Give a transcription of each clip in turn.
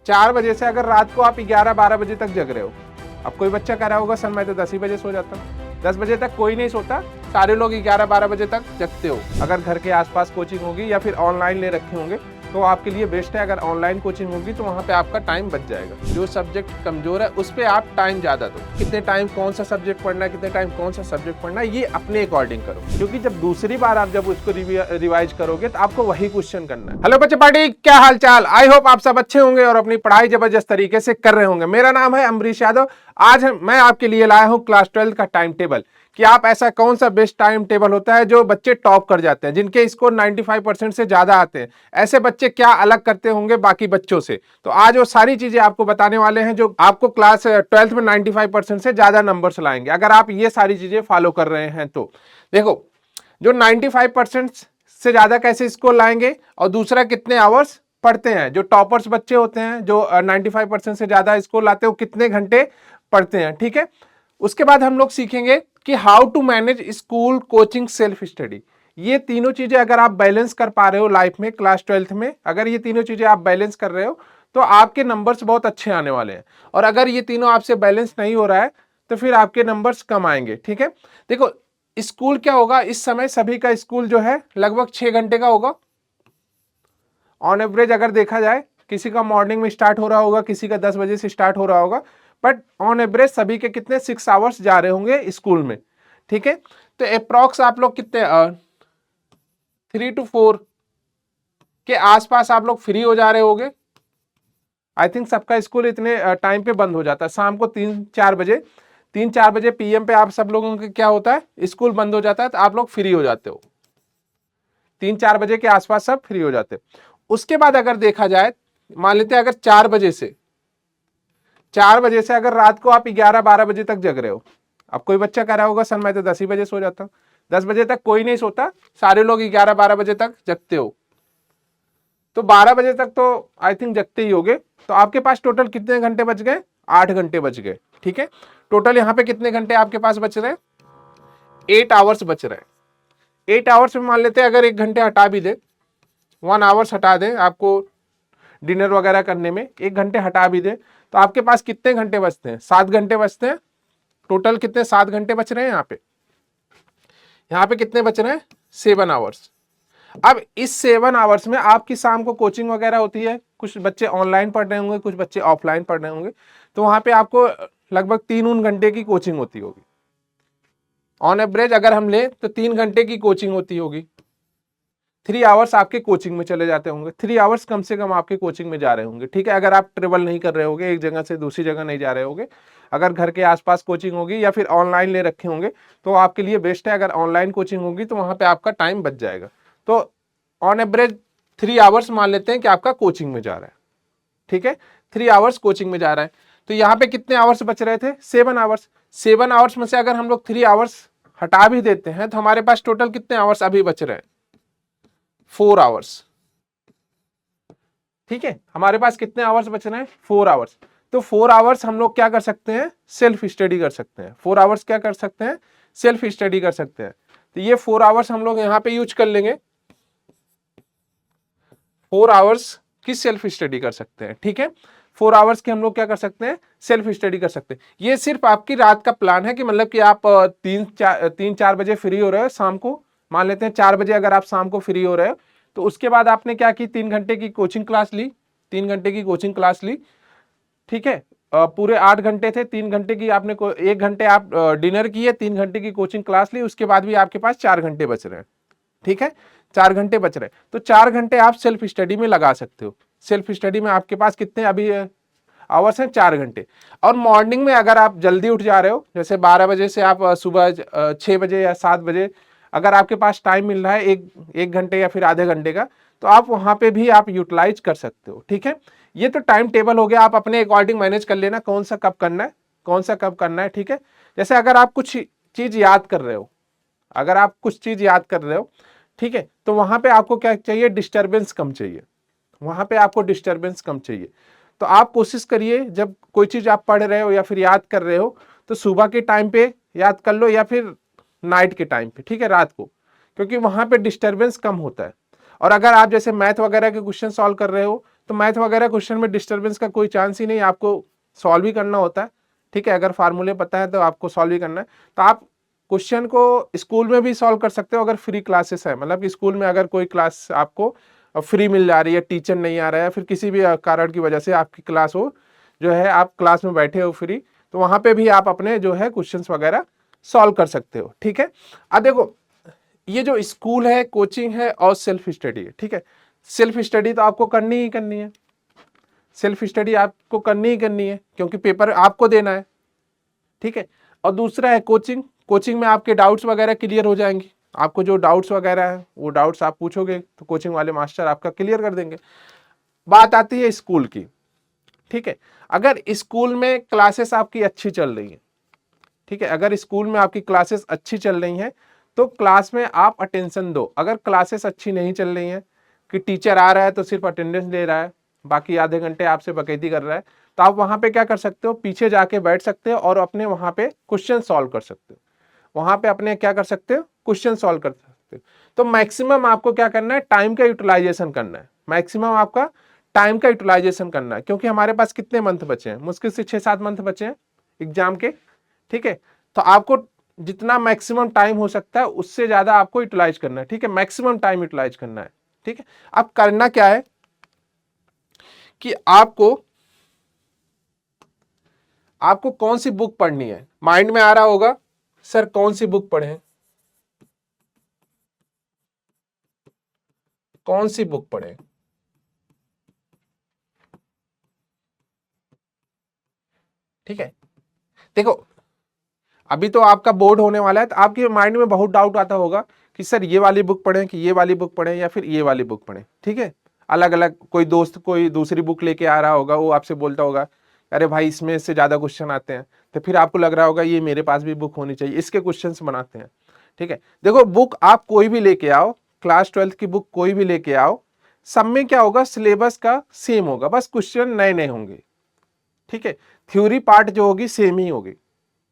4 बजे से अगर रात को आप 11-12 बजे तक जग रहे हो, अब कोई बच्चा कह रहा होगा सर मैं तो 10 ही बजे सो जाता हूँ। 10 बजे तक कोई नहीं सोता, सारे लोग 11-12 बजे तक जगते हो। अगर घर के आसपास कोचिंग होगी या फिर ऑनलाइन ले रखे होंगे तो आपके लिए बेस्ट है। अगर ऑनलाइन कोचिंग होगी तो वहाँ पे आपका टाइम बच जाएगा। जो सब्जेक्ट कमजोर है उस पर आप टाइम ज़्यादा दो। कितने टाइम कौन सा सब्जेक्ट पढ़ना है, कितने टाइम कौन सा सब्जेक्ट पढ़ना है, ये अपने अकॉर्डिंग करो, क्योंकि जब दूसरी बार आप जब उसको रिवाइज करोगे तो आपको वही क्वेश्चन करना है। हेलो बच्चे पार्टी, क्या हाल चाल? आई होप आप सब अच्छे होंगे और अपनी पढ़ाई जबरदस्त तरीके से कर रहे होंगे। मेरा नाम है अमरीश यादव। आज मैं आपके लिए लाया हूँ क्लास 12 का टाइम टेबल कि आप ऐसा कौन सा बेस्ट टाइम टेबल होता है जो बच्चे टॉप कर जाते हैं, जिनके स्कोर 95% से ज्यादा आते हैं। ऐसे बच्चे क्या अलग करते होंगे बाकी बच्चों से, तो आज वो सारी चीजें आपको बताने वाले हैं जो आपको क्लास 12 में 95% से ज्यादा नंबर्स लाएंगे अगर आप ये सारी चीजें फॉलो कर रहे हैं। तो देखो, जो 95% से ज्यादा कैसे स्कोर लाएंगे और दूसरा कितने आवर्स पढ़ते हैं। जो टॉपर्स बच्चे होते हैं जो 95% से ज्यादा स्कोर लाते हैं वो कितने घंटे पढ़ते हैं, ठीक है। उसके बाद हम लोग सीखेंगे कि how to manage school, coaching, self study. ये तीनों चीजें अगर आप बैलेंस कर पा रहे हो लाइफ में, क्लास 12 में अगर ये तीनों चीजें आप बैलेंस कर रहे हो तो आपके नंबर्स बहुत अच्छे आने वाले हैं। और अगर ये तीनों आपसे बैलेंस नहीं हो रहा है तो फिर आपके नंबर्स कम आएंगे, ठीक है। देखो, स्कूल क्या होगा, इस समय सभी का स्कूल जो है लगभग 6 घंटे का होगा ऑन एवरेज। अगर देखा जाए, किसी का मॉर्निंग में स्टार्ट हो रहा होगा, किसी का 10 बजे से स्टार्ट हो रहा होगा, बट ऑन एवरेज सभी के कितने 6 आवर्स जा रहे होंगे स्कूल में, ठीक है। तो अप्रॉक्स आप लोग कितने 3 to 4 के आसपास आप लोग फ्री हो जा रहे होंगे। आई थिंक सबका स्कूल इतने टाइम पे बंद हो जाता है, शाम को 3-4 बजे पीएम पे आप सब लोगों का क्या होता है, स्कूल बंद हो जाता है, तो आप लोग फ्री हो जाते हो। 3-4 बजे के आसपास सब फ्री हो जाते हैं। उसके बाद अगर देखा जाए, मान लेते हैं अगर 4 बजे से अगर रात को आप 11-12 बजे तक जग रहे हो, अब कोई बच्चा कह रहा होगा सर मैं तो 10 ही बजे सो जाता हूँ। 10 बजे तक कोई नहीं सोता, सारे लोग 11-12 बजे तक जगते हो, तो 12 बजे तक तो आई थिंक जगते ही होगे। तो आपके पास टोटल कितने घंटे बच गए, 8 घंटे बच गए, ठीक है। टोटल यहाँ पे कितने घंटे आपके पास बच रहे हैं, 8 आवर्स बच रहे हैं। 8 आवर्स में मान लेते हैं अगर 1 घंटे हटा भी दे, 1 आवर्स हटा दें आपको डिनर वगैरह करने में, 1 घंटे हटा भी दे, तो आपके पास कितने घंटे बचते हैं, 7 घंटे बचते हैं। टोटल कितने 7 घंटे बच रहे हैं यहाँ पे कितने बच रहे हैं, 7 आवर्स। अब इस 7 आवर्स में आपकी शाम को कोचिंग वगैरह होती है, कुछ बच्चे ऑनलाइन पढ़ रहे होंगे, कुछ बच्चे ऑफलाइन पढ़ रहे होंगे, तो वहां पे आपको लगभग 3 घंटे की कोचिंग होती होगी ऑन एवरेज। अगर हम ले तो 3 घंटे की कोचिंग होती होगी। 3 आवर्स आपके कोचिंग में चले जाते होंगे, 3 आवर्स कम से कम आपके कोचिंग में जा रहे होंगे, ठीक है। अगर आप ट्रेवल नहीं कर रहे होंगे, एक जगह से दूसरी जगह नहीं जा रहे होंगे, अगर घर के आसपास कोचिंग होगी या फिर ऑनलाइन ले रखे होंगे तो आपके लिए बेस्ट है। अगर ऑनलाइन कोचिंग होगी तो वहां पे आपका टाइम बच जाएगा। तो ऑन एवरेज 3 आवर्स मान लेते हैं कि आपका कोचिंग में जा रहा है, ठीक है। 3 आवर्स कोचिंग में जा रहा है, तो यहाँ पे कितने आवर्स बच रहे थे, 7 आवर्स। 7 आवर्स में से अगर हम लोग 3 आवर्स हटा भी देते हैं तो हमारे पास टोटल कितने आवर्स अभी बच रहे हैं, 4 आवर्स, ठीक है। हमारे पास कितने आवर्स बच रहे हैं, 4 आवर्स। तो 4 आवर्स हम लोग क्या कर सकते हैं, सेल्फ स्टडी कर सकते हैं। 4 आवर्स क्या कर सकते हैं, सेल्फ स्टडी कर सकते हैं। तो ये 4 आवर्स हम लोग यहाँ पे यूज कर लेंगे, 4 आवर्स की सेल्फ स्टडी कर सकते हैं, ठीक है। 4 आवर्स की हम लोग क्या कर सकते हैं, सेल्फ स्टडी कर सकते हैं। ये सिर्फ आपकी रात का प्लान है कि मतलब कि आप 3-4 बजे फ्री हो रहे हो शाम को, मान लेते हैं 4 बजे अगर आप शाम को फ्री हो रहे हो, तो उसके बाद आपने क्या की, 3 घंटे की कोचिंग क्लास ली, 3 घंटे की कोचिंग क्लास ली, ठीक है। पूरे 8 घंटे थे, 3 घंटे की आपने 1 घंटे आप डिनर किए, 3 घंटे की कोचिंग क्लास ली, उसके बाद भी आपके पास 4 घंटे बच रहे हैं, ठीक है। 4 घंटे बच रहे, तो 4 घंटे आप सेल्फ स्टडी में लगा सकते हो। सेल्फ स्टडी में आपके पास कितने अभी आवर्स हैं, 4 घंटे। और मॉर्निंग में अगर आप जल्दी उठ जा रहे हो, जैसे 12 बजे से आप सुबह 6 बजे या 7 बजे अगर आपके पास टाइम मिल रहा है एक घंटे या फिर आधे घंटे का, तो आप वहां पे भी आप यूटिलाइज कर सकते हो, ठीक है। ये तो टाइम टेबल हो गया, आप अपने अकॉर्डिंग मैनेज कर लेना कौन सा कब करना है, कौन सा कब करना है, ठीक है। जैसे अगर आप कुछ चीज याद कर रहे हो, अगर आप कुछ चीज याद कर रहे हो, ठीक है, तो वहां पे आपको क्या चाहिए, डिस्टरबेंस कम चाहिए, वहां पे आपको डिस्टरबेंस कम चाहिए। तो आप कोशिश करिए जब कोई चीज आप पढ़ रहे हो या फिर याद कर रहे हो तो सुबह के टाइम पे याद कर लो या फिर नाइट के टाइम पे, ठीक है, रात को, क्योंकि वहां पे डिस्टरबेंस कम होता है। और अगर आप जैसे मैथ वगैरह के क्वेश्चन सॉल्व कर रहे हो तो मैथ वगैरह क्वेश्चन में डिस्टर्बेंस का कोई चांस ही नहीं, आपको सॉल्व ही करना होता है, ठीक है। अगर फार्मूले पता है तो आपको सॉल्व ही करना है। तो आप क्वेश्चन को स्कूल में भी सॉल्व कर सकते हो अगर फ्री क्लासेस है, मतलब कि स्कूल में अगर कोई क्लास आपको फ्री मिल जा रही है, टीचर नहीं आ रहा है, फिर किसी भी कारण की वजह से आपकी क्लास हो जो है, आप क्लास में बैठे हो फ्री, तो वहां पे भी आप अपने जो है क्वेश्चंस वगैरह सॉल्व कर सकते हो, ठीक है। अब देखो ये जो स्कूल है, कोचिंग है और सेल्फ स्टडी है, ठीक है। सेल्फ स्टडी तो आपको करनी ही करनी है, सेल्फ स्टडी आपको करनी ही करनी है क्योंकि पेपर आपको देना है, ठीक है। और दूसरा है कोचिंग, कोचिंग में आपके डाउट्स वगैरह क्लियर हो जाएंगे, आपको जो डाउट्स वगैरह है वो डाउट्स आप पूछोगे तो कोचिंग वाले मास्टर आपका क्लियर कर देंगे। बात आती है स्कूल की, ठीक है। अगर स्कूल में क्लासेस आपकी अच्छी चल रही है, ठीक है, अगर स्कूल में आपकी क्लासेस अच्छी चल रही हैं तो क्लास में आप अटेंशन दो। अगर क्लासेस अच्छी नहीं चल रही हैं कि टीचर आ रहा है तो सिर्फ अटेंडेंस ले रहा है, बाकी आधे घंटे आपसे बकैती कर रहा है, तो आप वहां पे क्या कर सकते हो, पीछे जाके बैठ सकते हो और अपने वहां पे क्वेश्चन सॉल्व कर सकते हो, वहां पे अपने क्या कर सकते हो, क्वेश्चन सॉल्व कर सकते हो। तो मैक्सिमम आपको क्या करना है, टाइम का यूटिलाइजेशन करना है, मैक्सिमम आपका टाइम का यूटिलाइजेशन करना है, क्योंकि हमारे पास कितने मंथ बचे हैं, मुश्किल से 6-7 मंथ बचे हैं एग्जाम के, ठीक है। तो आपको जितना मैक्सिमम टाइम हो सकता है उससे ज्यादा आपको यूटिलाइज करना है, ठीक है, मैक्सिमम टाइम यूटिलाइज करना है, ठीक है। अब करना क्या है कि आपको कौन सी बुक पढ़नी है, माइंड में आ रहा होगा सर कौन सी बुक पढ़ें, कौन सी बुक पढ़ें, ठीक है। देखो अभी तो आपका बोर्ड होने वाला है, तो आपके माइंड में बहुत डाउट आता होगा कि सर ये वाली बुक पढ़ें कि ये वाली बुक पढ़ें या फिर ये वाली बुक पढ़ें, ठीक है। अलग अलग कोई दोस्त कोई दूसरी बुक लेके आ रहा होगा, वो आपसे बोलता होगा अरे भाई इसमें से ज्यादा क्वेश्चन आते हैं, तो फिर आपको लग रहा होगा ये मेरे पास भी बुक होनी चाहिए, इसके क्वेश्चंस बनाते हैं, ठीक है। देखो बुक आप कोई भी लेके आओ, क्लास 12th की बुक कोई भी लेके आओ, सब में क्या होगा, सिलेबस का सेम होगा, बस क्वेश्चन नए नए होंगे, ठीक है। थ्योरी पार्ट जो होगी सेम ही होगी,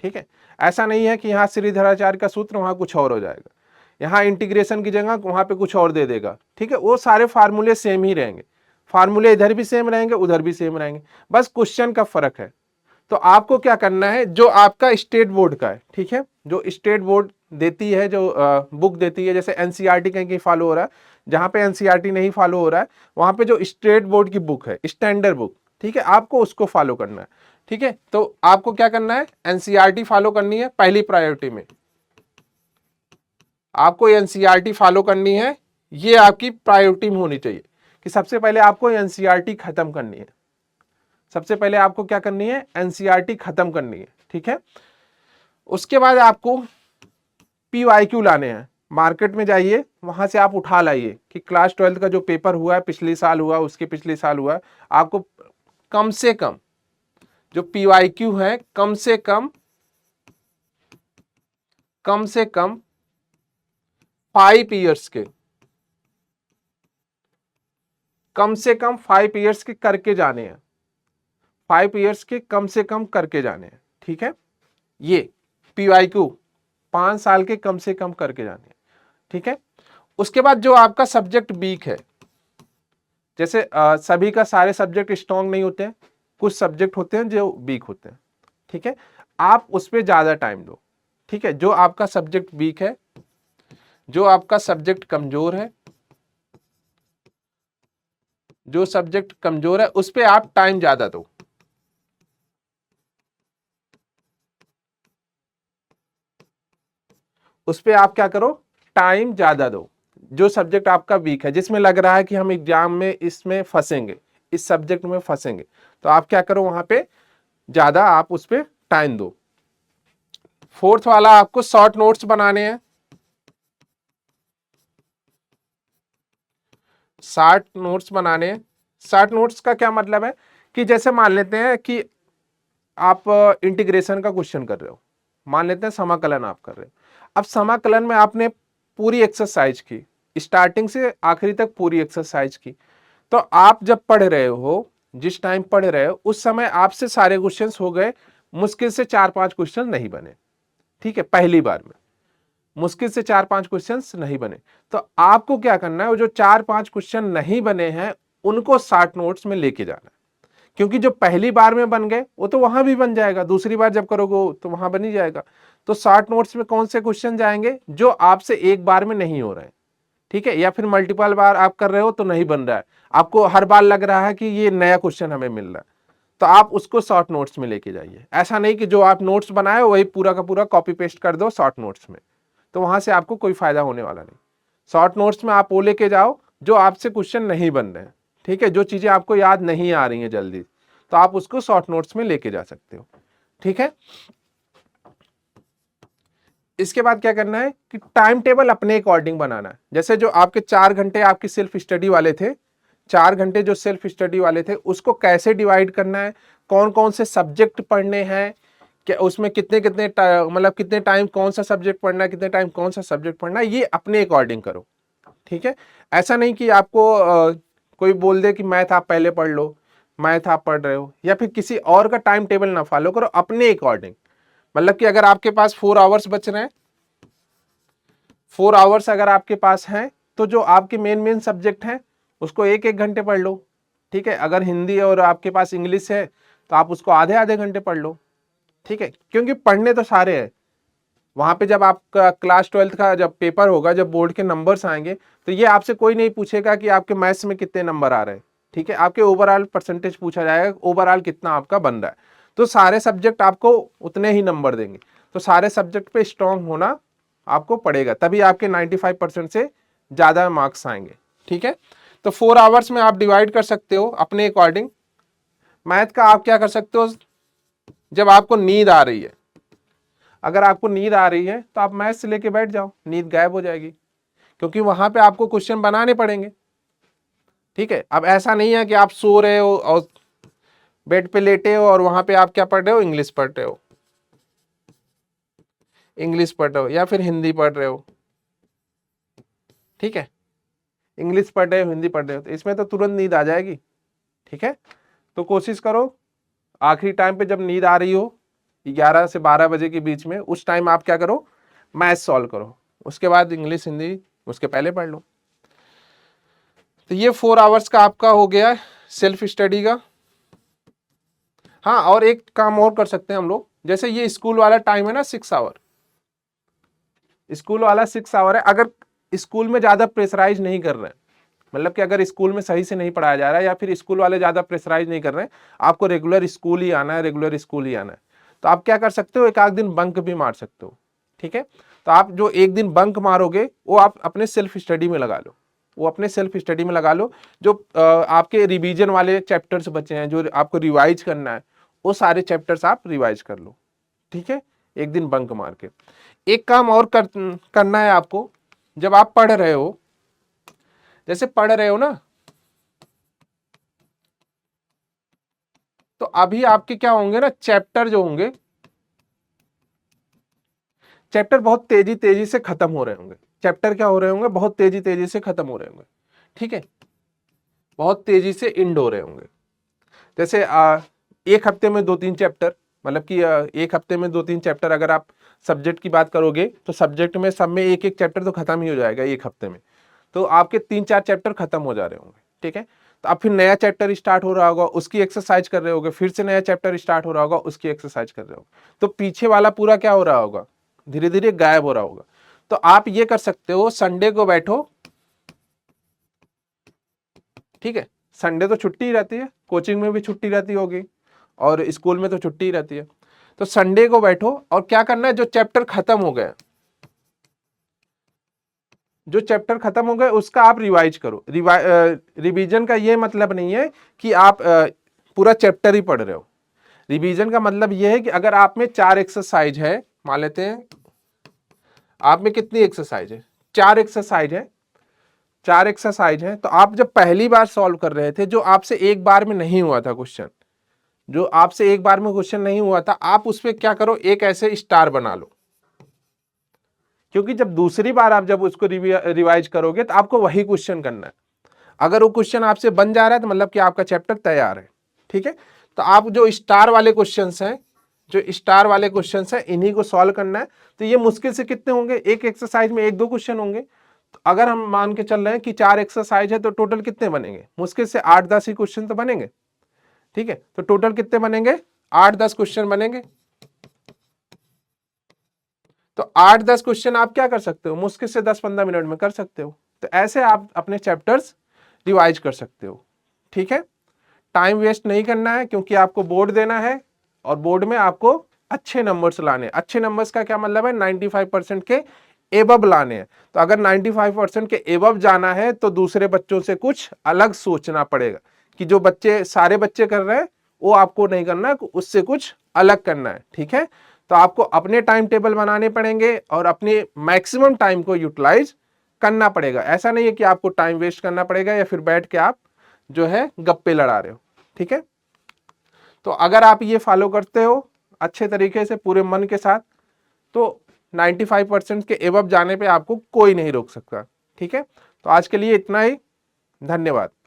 ठीक है। ऐसा नहीं है कि यहाँ श्रीधराचार्य का सूत्र वहां कुछ और हो जाएगा, यहाँ इंटीग्रेशन की जगह वहां पे कुछ और दे देगा, ठीक है। वो सारे फार्मूले सेम ही रहेंगे, फार्मूले इधर भी सेम रहेंगे उधर भी सेम रहेंगे, बस क्वेश्चन का फर्क है। तो आपको क्या करना है, जो आपका स्टेट बोर्ड का है, ठीक है, जो स्टेट बोर्ड देती है, जो बुक देती है, जैसे एनसीईआरटी कहीं फॉलो हो रहा है, जहां पे एनसीईआरटी नहीं फॉलो हो रहा है वहां पे जो स्टेट बोर्ड की बुक है, स्टैंडर्ड बुक, ठीक है, आपको उसको फॉलो करना है, ठीक है। तो आपको क्या करना है, एनसीईआरटी फॉलो करनी है पहली प्रायोरिटी में, आपको एनसीईआरटी फॉलो करनी है, ये आपकी प्रायोरिटी में होनी चाहिए कि सबसे पहले आपको एनसीईआरटी खत्म करनी है, सबसे पहले आपको क्या करनी है, एनसीईआरटी खत्म करनी है, ठीक है। उसके बाद आपको पीवाईक्यू लाने हैं, मार्केट में जाइए वहां से आप उठा लाइए कि क्लास 12th का जो पेपर हुआ है, पिछले साल हुआ, उसके पिछले साल हुआ, आपको कम से कम जो पीवाईक्यू है कम से कम 5 ईयर्स के, कम से कम 5 ईयर्स के करके जाने हैं, 5 ईयर्स के कम से कम करके जाने हैं, ठीक है। ये पीवाईक्यू 5 साल के कम से कम करके जाने हैं, ठीक है। उसके बाद जो आपका सब्जेक्ट वीक है, जैसे सभी का सारे सब्जेक्ट स्ट्रॉन्ग नहीं होते हैं, कुछ सब्जेक्ट होते हैं जो वीक होते हैं, ठीक है, आप उस पर ज्यादा टाइम दो, ठीक है। जो आपका सब्जेक्ट वीक है, जो आपका सब्जेक्ट कमजोर है, जो सब्जेक्ट कमजोर है उस पर आप टाइम ज्यादा दो, उस पर आप क्या करो, टाइम ज्यादा दो। जो सब्जेक्ट आपका वीक है, जिसमें लग रहा है कि हम एग्जाम में इसमें फंसेंगे, इस सब्जेक्ट में फंसेंगे, तो आप क्या करो, वहां पे ज्यादा आप उस पर टाइम दो। फोर्थ वाला, आपको शॉर्ट नोट्स बनाने हैं, शॉर्ट नोट्स बनाने हैं। शॉर्ट नोट्स का क्या मतलब है कि जैसे मान लेते हैं कि आप इंटीग्रेशन का क्वेश्चन कर रहे हो, मान लेते हैं समाकलन आप कर रहे हो, अब समाकलन में आपने पूरी एक्सरसाइज की, स्टार्टिंग से आखिरी तक पूरी एक्सरसाइज की, तो आप जब पढ़ रहे हो, जिस टाइम पढ़ रहे हो उस समय आपसे सारे क्वेश्चंस हो गए, मुश्किल से 4-5 क्वेश्चन नहीं बने, ठीक है, पहली बार में मुश्किल से 4-5 क्वेश्चंस नहीं बने। तो आपको क्या करना है, वो जो 4-5 क्वेश्चन नहीं बने हैं उनको शॉर्ट नोट्स में लेके जाना है, क्योंकि जो पहली बार में बन गए वो तो वहां भी बन जाएगा, दूसरी बार जब करोगे तो वहां बन ही जाएगा। तो शॉर्ट नोट्स में कौन से क्वेश्चन जाएंगे जो आपसे एक बार में नहीं हो रहे हैं, ठीक है, या फिर मल्टीपल बार आप कर रहे हो तो नहीं बन रहा है, आपको हर बार लग रहा है कि ये नया क्वेश्चन हमें मिल रहा है, तो आप उसको शॉर्ट नोट्स में लेके जाइए। ऐसा नहीं कि जो आप नोट्स बनाए वही पूरा का पूरा कॉपी पेस्ट कर दो शॉर्ट नोट्स में, तो वहां से आपको कोई फायदा होने वाला नहीं। शॉर्ट नोट्स में आप वो लेके जाओ जो आपसे क्वेश्चन नहीं बन रहे हैं, ठीक है, जो चीजें आपको याद नहीं आ रही हैं जल्दी, तो आप उसको शॉर्ट नोट्स में लेके जा सकते हो, ठीक है। इसके बाद क्या करना है कि टाइम टेबल अपने अकॉर्डिंग बनाना है। जैसे जो आपके 4 घंटे आपकी सेल्फ स्टडी वाले थे, 4 घंटे जो सेल्फ स्टडी वाले थे, उसको कैसे डिवाइड करना है, कौन कौन से सब्जेक्ट पढ़ने हैं, क्या उसमें कितने कितने मतलब कितने टाइम कौन सा सब्जेक्ट पढ़ना है, कितने टाइम कौन सा सब्जेक्ट पढ़ना है, ये अपने अकॉर्डिंग करो, ठीक है। ऐसा नहीं कि आपको कोई बोल दे कि मैथ आप पहले पढ़ लो, मैथ आप पढ़ रहे हो, या फिर किसी और का टाइम टेबल ना फॉलो करो, अपने अकॉर्डिंग। मतलब कि अगर आपके पास 4 आवर्स बच रहे हैं, 4 आवर्स अगर आपके पास हैं, तो जो आपके मेन सब्जेक्ट हैं उसको एक एक घंटे पढ़ लो, ठीक है। अगर हिंदी और आपके पास इंग्लिश है तो आप उसको आधे आधे घंटे पढ़ लो, ठीक है, क्योंकि पढ़ने तो सारे हैं। वहां पे जब आपका क्लास 12th का जब पेपर होगा, जब बोर्ड के नंबर्स आएंगे, तो ये आपसे कोई नहीं पूछेगा कि आपके मैथ्स में कितने नंबर आ रहे हैं, ठीक है, आपके ओवरऑल परसेंटेज पूछा जाएगा, ओवरऑल कितना आपका बन रहा है, तो सारे सब्जेक्ट आपको उतने ही नंबर देंगे। तो सारे सब्जेक्ट पे स्ट्रांग होना आपको पड़ेगा, तभी आपके 95% से ज्यादा मार्क्स आएंगे, ठीक है। तो 4 आवर्स में आप डिवाइड कर सकते हो अपने अकॉर्डिंग। मैथ का आप क्या कर सकते हो, जब आपको नींद आ रही है, अगर आपको नींद आ रही है तो आप मैथ से लेके बैठ जाओ, नींद गायब हो जाएगी, क्योंकि वहां पे आपको क्वेश्चन बनाने पड़ेंगे, ठीक है। अब ऐसा नहीं है कि आप सो रहे हो और बेड पे लेटे हो और वहां पे आप क्या पढ़ रहे हो, इंग्लिश पढ़ रहे हो, इंग्लिश पढ़ रहे हो या फिर हिंदी पढ़ रहे हो, ठीक है, इंग्लिश पढ़ रहे हो हिंदी पढ़ रहे हो, तो इसमें तो तुरंत नींद आ जाएगी, ठीक है। तो कोशिश करो आखिरी टाइम पे जब नींद आ रही हो 11 से 12 बजे के बीच में, उस टाइम आप क्या करो, मैथ सॉल्व करो, उसके बाद इंग्लिश हिंदी उसके पहले पढ़ लो। तो ये 4 आवर्स का आपका हो गया सेल्फ स्टडी का। हाँ, और एक काम और कर सकते हैं हम लोग, जैसे ये स्कूल वाला टाइम है ना 6 आवर, स्कूल वाला 6 आवर है। अगर स्कूल में ज्यादा प्रेशराइज नहीं कर रहे हैं, मतलब कि अगर स्कूल में सही से नहीं पढ़ाया जा रहा है या फिर स्कूल वाले ज्यादा प्रेशराइज नहीं कर रहे हैं, आपको रेगुलर स्कूल ही आना है, रेगुलर स्कूल ही आना है, तो आप क्या कर सकते हो, एक आध दिन बंक भी मार सकते हो, ठीक है। तो आप जो एक दिन बंक मारोगे वो आप अपने सेल्फ स्टडी में लगा लो, वो अपने सेल्फ स्टडी में लगा लो। जो आपके रिवीजन वाले चैप्टर्स बचे हैं, जो आपको रिवाइज करना है, वो सारे चैप्टर्स आप रिवाइज कर लो, ठीक है, एक दिन बंक मार के। एक काम और करना है आपको, जब आप पढ़ रहे हो, जैसे पढ़ रहे हो ना, तो अभी आपके क्या होंगे ना, चैप्टर जो होंगे, चैप्टर बहुत तेजी तेजी से खत्म हो रहे होंगे, चैप्टर क्या हो रहे होंगे, बहुत तेजी तेजी से खत्म हो रहे होंगे, ठीक है, बहुत तेजी से इंड हो रहे होंगे। जैसे एक हफ्ते में 2-3 चैप्टर, मतलब कि एक हफ्ते में 2-3 चैप्टर, अगर आप सब्जेक्ट की बात करोगे तो सब्जेक्ट में सब में एक एक चैप्टर तो खत्म ही हो जाएगा एक हफ्ते में, तो आपके 3-4 चैप्टर खत्म हो जा रहे होंगे, ठीक है। तो अब फिर नया चैप्टर स्टार्ट हो रहा होगा, उसकी एक्सरसाइज कर रहे होगे, फिर से नया चैप्टर स्टार्ट हो रहा होगा, उसकी एक्सरसाइज कर रहे होगे, तो पीछे वाला पूरा क्या हो रहा होगा, धीरे धीरे गायब हो रहा होगा। तो आप ये कर सकते हो, संडे को बैठो, ठीक है, संडे तो छुट्टी ही रहती है, कोचिंग में भी छुट्टी रहती होगी और स्कूल में तो छुट्टी ही रहती है, तो संडे को बैठो और क्या करना है, जो चैप्टर खत्म हो गए, जो चैप्टर खत्म हो गए उसका आप रिवाइज करो। रिवीजन का ये मतलब नहीं है कि आप पूरा चैप्टर ही पढ़ रहे हो, रिवीजन का मतलब ये है कि अगर आप में 4 एक्सरसाइज है, मान लेते हैं आप में कितनी एक्सरसाइज है, 4 एक्सरसाइज है, 4 एक्सरसाइज है, तो आप जब पहली बार सॉल्व कर रहे थे, जो आपसे एक बार में नहीं हुआ था क्वेश्चन, जो आपसे एक बार में क्वेश्चन नहीं हुआ था, आप उस पर क्या करो, एक ऐसे स्टार बना लो, क्योंकि जब दूसरी बार आप जब उसको रिवाइज करोगे तो आपको वही क्वेश्चन करना है। अगर वो क्वेश्चन आपसे बन जा रहा है तो मतलब कि आपका चैप्टर तैयार है, ठीक है। तो आप जो स्टार वाले क्वेश्चंस हैं, जो स्टार वाले क्वेश्चंस हैं, इन्हीं को सॉल्व करना है। तो ये मुश्किल से कितने होंगे, एक एक्सरसाइज में 1-2 क्वेश्चन होंगे, अगर हम मान के चल रहे हैं कि 4 एक्सरसाइज है तो टोटल कितने बनेंगे? मुश्किल से 8-10 ही क्वेश्चन तो बनेंगे। ठीक है, तो टोटल कितने बनेंगे? 8-10 क्वेश्चन बनेंगे। तो 8-10 क्वेश्चन आप क्या कर सकते हो? मुश्किल से 10-15 मिनट में कर सकते हो। तो ऐसे आप अपने चैप्टर्स रिवाइज कर सकते हो। ठीक है, टाइम वेस्ट नहीं करना है, क्योंकि आपको बोर्ड देना है और बोर्ड में आपको अच्छे नंबर्स लाने हैं। अच्छे नंबर्स का क्या मतलब है? 95% के एबव लाने हैं। तो अगर 95% के एबव जाना है तो दूसरे बच्चों से कुछ अलग सोचना पड़ेगा, कि जो बच्चे सारे बच्चे कर रहे हैं वो आपको नहीं करना है, उससे कुछ अलग करना है। ठीक है, तो आपको अपने टाइम टेबल बनाने पड़ेंगे और अपने मैक्सिमम टाइम को यूटिलाइज करना पड़ेगा। ऐसा नहीं है कि आपको टाइम वेस्ट करना पड़ेगा या फिर बैठ के आप जो है गप्पे लड़ा रहे हो। ठीक है, तो अगर आप ये फॉलो करते हो अच्छे तरीके से पूरे मन के साथ, तो 95% के एबव जाने पे आपको कोई नहीं रोक सकता। ठीक है, तो आज के लिए इतना ही। धन्यवाद।